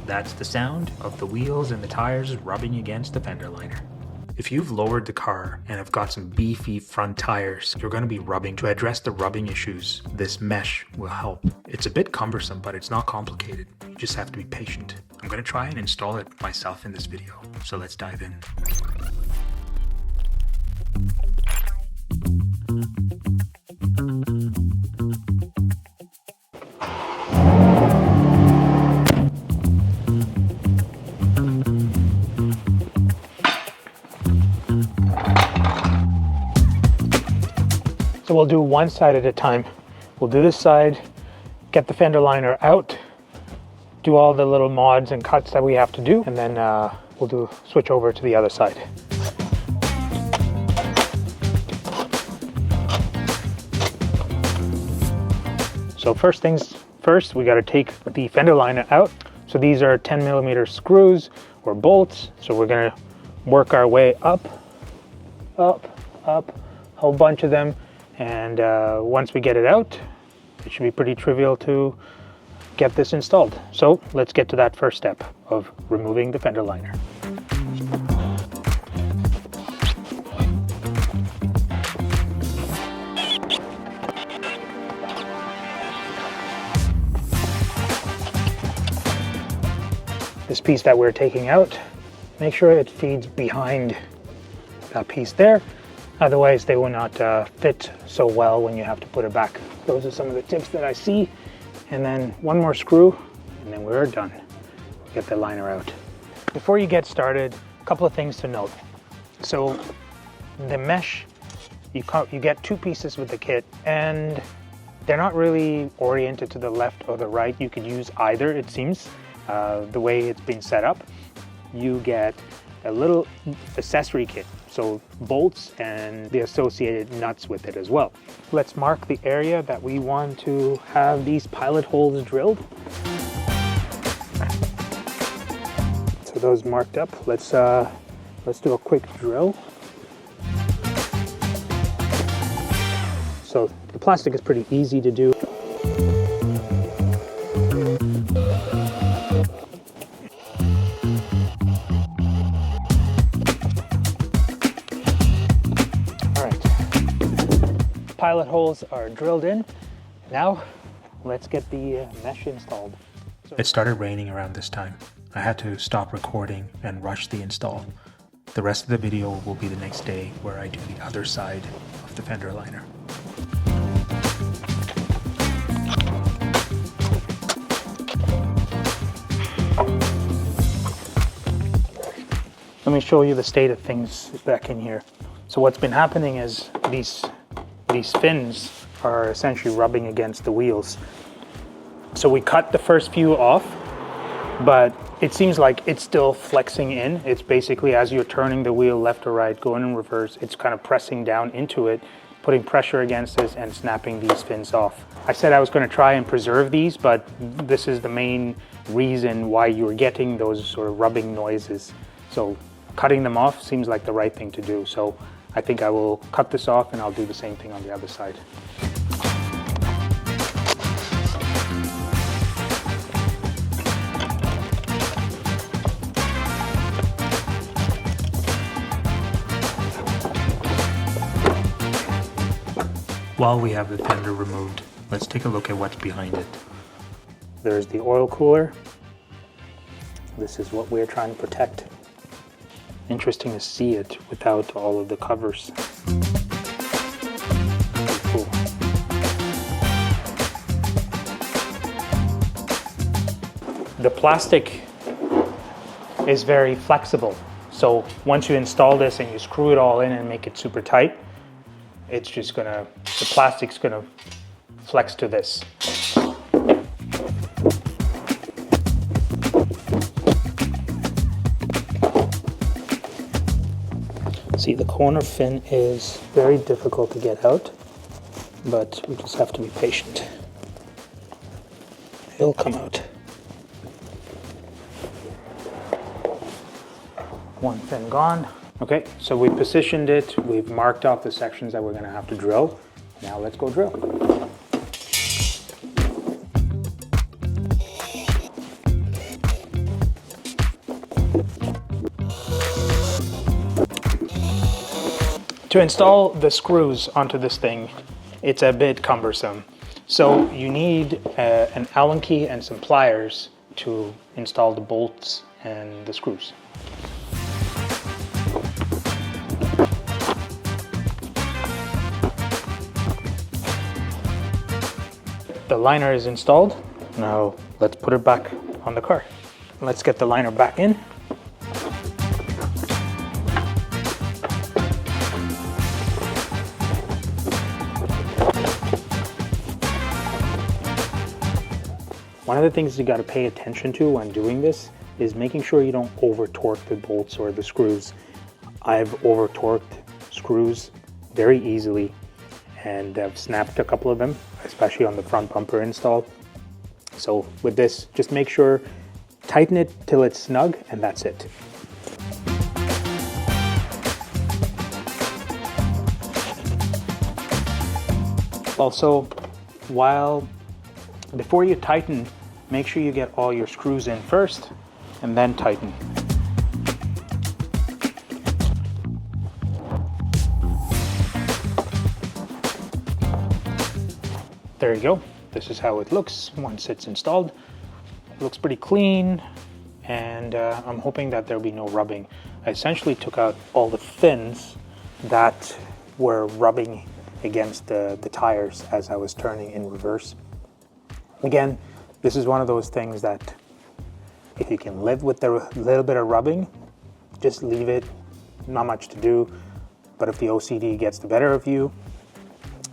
That's the sound of the wheels and the tires rubbing against the fender liner. If you've lowered the car and have got some beefy front tires, you're going to be rubbing. To address the rubbing issues, this mesh will help. It's a bit cumbersome, but it's not complicated. You just have to be patient. I'm going to try and install it myself in this video, so let's dive in. So we'll do one side at a time. We'll do this side, get the fender liner out, do all the little mods and cuts that we have to do, and then we'll switch over to the other side. So first things first, we got to take the fender liner out. So these are 10mm screws or bolts. So we're going to work our way up, a whole bunch of them. And once we get it out, it should be pretty trivial to get this installed. So let's get to that first step of removing the fender liner. This piece that we're taking out, make sure it feeds behind that piece there. Otherwise, they will not fit so well when you have to put it back. Those are some of the tips that I see. And then one more screw, and then we're done. Get the liner out. Before you get started, a couple of things to note. So the mesh, you get two pieces with the kit, and they're not really oriented to the left or the right. You could use either, it seems, the way it's been set up. You get a little accessory kit, so bolts and the associated nuts with it as well. Let's mark the area that we want to have these pilot holes drilled. So those marked up, let's do a quick drill. So the plastic is pretty easy to do. Pilot holes are drilled in. Now let's get the mesh installed. It started raining around this time. I had to stop recording and rush the install. The rest of the video will be the next day where I do the other side of the fender liner. Let me show you the state of things back in here. So what's been happening is these fins are essentially rubbing against the wheels. So we cut the first few off, but it seems like it's still flexing in. It's basically as you're turning the wheel left or right, going in reverse, it's kind of pressing down into it, putting pressure against this and snapping these fins off. I said I was going to try and preserve these, but this is the main reason why you're getting those sort of rubbing noises. So cutting them off seems like the right thing to do. So I think I will cut this off and I'll do the same thing on the other side. While we have the fender removed, let's take a look at what's behind it. There's the oil cooler. This is what we're trying to protect. Interesting to see it without all of the covers. Cool. The plastic is very flexible. So once you install this and you screw it all in and make it super tight, it's just the plastic's gonna flex to this. See, the corner fin is very difficult to get out, but we just have to be patient. It'll come out. One fin gone. Okay, so we positioned it, we've marked off the sections that we're gonna have to drill. Now let's go drill. To install the screws onto this thing, it's a bit cumbersome. So you need an Allen key and some pliers to install the bolts and the screws. The liner is installed. Now let's put it back on the car. Let's get the liner back in. One of the things you got to pay attention to when doing this is making sure you don't over torque the bolts or the screws. I've over torqued screws very easily and I've snapped a couple of them, especially on the front bumper install. So with this, just make sure, tighten it till it's snug, and that's it. Also, before you tighten, make sure you get all your screws in first and then tighten. There you go. This is how it looks once it's installed. It looks pretty clean, and I'm hoping that there'll be no rubbing. I essentially took out all the fins that were rubbing against the tires as I was turning in reverse. Again, this is one of those things that if you can live with the little bit of rubbing, just leave it. Not much to do, but if the OCD gets the better of you,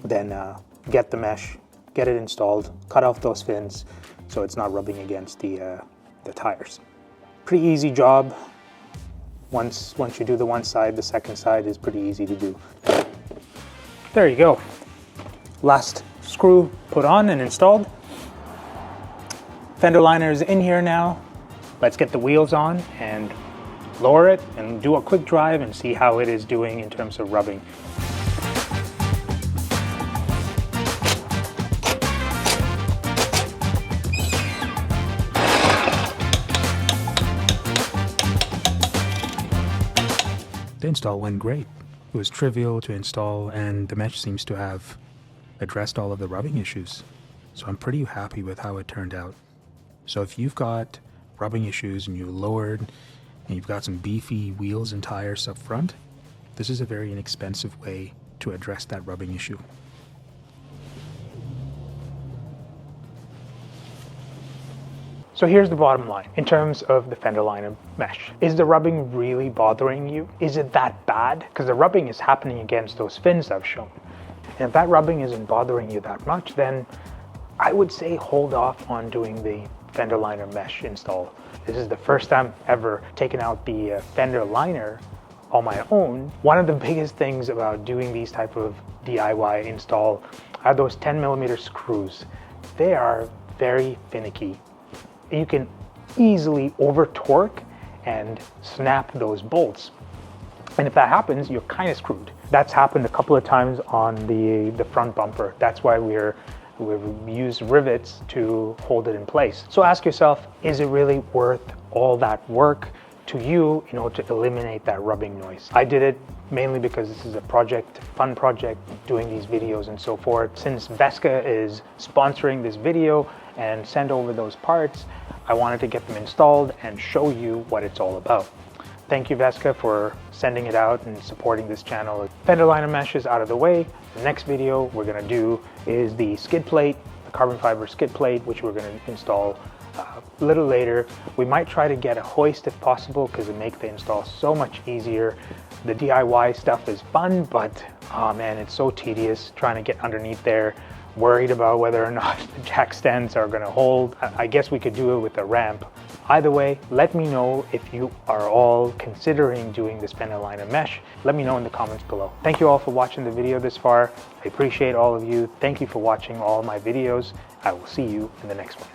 then get the mesh, get it installed, cut off those fins so it's not rubbing against the tires. Pretty easy job. Once you do the one side, the second side is pretty easy to do. There you go. Last screw put on and installed. Fender liner is in here now. Let's get the wheels on and lower it and do a quick drive and see how it is doing in terms of rubbing. The install went great. It was trivial to install, and the mesh seems to have addressed all of the rubbing issues. So I'm pretty happy with how it turned out. So if you've got rubbing issues and you lowered and you've got some beefy wheels and tires up front, this is a very inexpensive way to address that rubbing issue. So here's the bottom line in terms of the fender liner mesh. Is the rubbing really bothering you? Is it that bad? Because the rubbing is happening against those fins I've shown. And if that rubbing isn't bothering you that much, then I would say hold off on doing the fender liner mesh install. This is the first time ever taking out the fender liner on my own. One of the biggest things about doing these type of DIY install are those 10mm screws. They are very finicky. You can easily over torque and snap those bolts. And if that happens, you're kind of screwed. That's happened a couple of times on the front bumper. That's why we've used rivets to hold it in place. So ask yourself, is it really worth all that work to you in order to eliminate that rubbing noise? I did it mainly because this is a project, fun project, doing these videos and so forth. Since Vesca is sponsoring this video and send over those parts, I wanted to get them installed and show you what it's all about. Thank you, Vesca, for sending it out and supporting this channel. Fender liner mesh is out of the way. The next video we're gonna do is the skid plate, the carbon fiber skid plate, which we're gonna install a little later. We might try to get a hoist if possible because it makes the install so much easier. The DIY stuff is fun, but oh man, it's so tedious trying to get underneath there, worried about whether or not the jack stands are gonna hold. I guess we could do it with a ramp. Either way, let me know if you are all considering doing this fender liner mesh. Let me know in the comments below. Thank you all for watching the video this far. I appreciate all of you. Thank you for watching all my videos. I will see you in the next one.